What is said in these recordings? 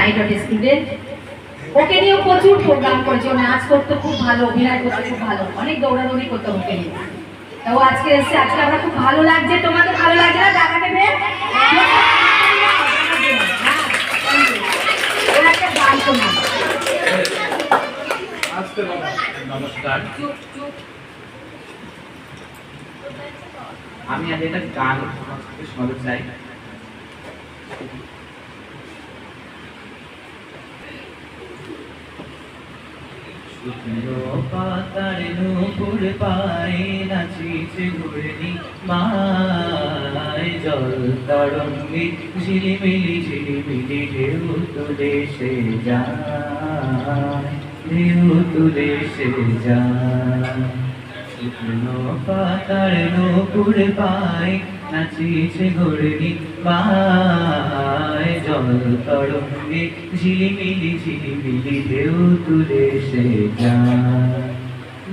Private student. ওকে নিয়েও প্রচুর programme করেছে, নাচ করতে খুব ভালো, অভিনয় করতে খুব ভালো, অনেক দৌড়াদৌড়ি করতে ওকে নিয়ে। ও আজকে এসে, আজকে আমরা খুব ভালো লাগছে। তোমাদের ভালো লাগছে না টাকাকে পেয়ে? ওর একটা গান শোনা। নমস্কার, আমি আজ একটা গান শোনাতে চাই। পাতার নূপুর পায়ে নাচিছে ঘুরনি মায়, জল তরঙ্গে ঝিলিমিলি ঝিলিমিলি ঢেউ তুলে সে যায়, ঢেউ তুলে সে যায়। শুকনো পাতার নূপুর পায়ে নাচিছে ঘুরনি মায়, জল তরঙ্গে ঝিলিমিলি ঝিলিমিলি ঢেউ তুলে সে যায়।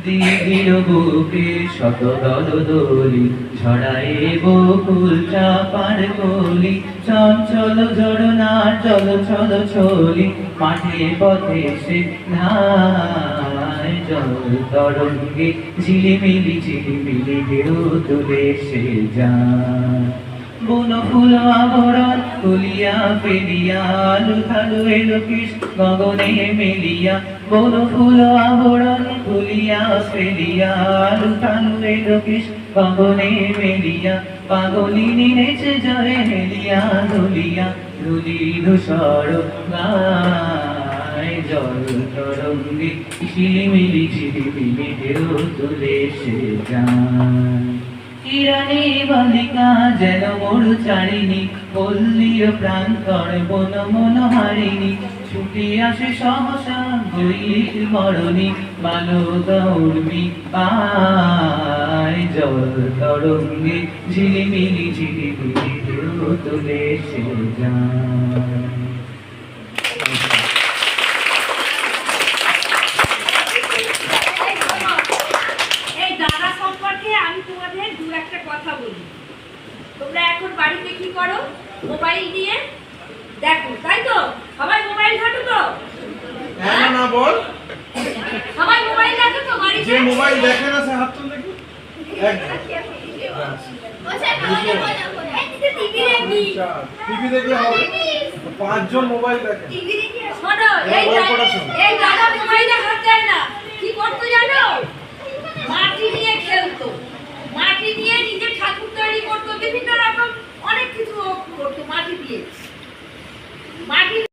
দিঘির বুকে শত দলদলি ছড়ায়ে বকুল চাপার কলি, চঞ্চল ঝরনার জল ছল ছলি মাঠে পথে সে ধায়, জল তরঙ্গে ঝিলিমিলি ঝিলিমিলি ঢেউ তুলে সে যায়। বন ফুল আবরণ তুলিয়া ফেলিয়া আলু থালু এলো কিস গগনে মেলিয়া, বন ফুল আবরণ তুলিয়া ফেলিয়া আলু থালু এলো কিস গগনে মেলিয়া, পাগলিনী নেচে জয়ে হেলিয়া ধুলিয়া ধুলি ধূসর গায়, জল তরঙ্গে ঝিলিমিলি ঝিলিমিলি ঢেউ তুলে সে যায়। কিরণে বালিকা যেন মরু চারিণী, পল্লীর প্রান্তর বন মন হারিণী, ছুটি আসে সহসা গৈরিক মরণী, বালকা উর্মি পায়, জল তরঙ্গে ঝিলিমিলি ঝিলিমিলি ঢেউ তুলে সে যায়। তোমরা এখন বাড়িতে কি করো? মোবাইল দিয়ে দেখো, তাই তো? সবাই মোবাইল ঘাটো তো? হ্যাঁ না বল, সবাই মোবাইল দেখো তো বাড়িতে? যে মোবাইল দেখে না সে হাত তুল দেখি। টিভি দেখলে হবে, 5 জন মোবাইল দেখে। শোনো, এই দাদা মোবাইলে হাত দেয় না, কি করতো জানো? মাটি নিয়ে খেলতো, মাটি দিয়ে নিজের ঠাকুর তৈরি করতো, বিভিন্ন রকম অনেক কিছু করতো মাটি দিয়ে। মাটি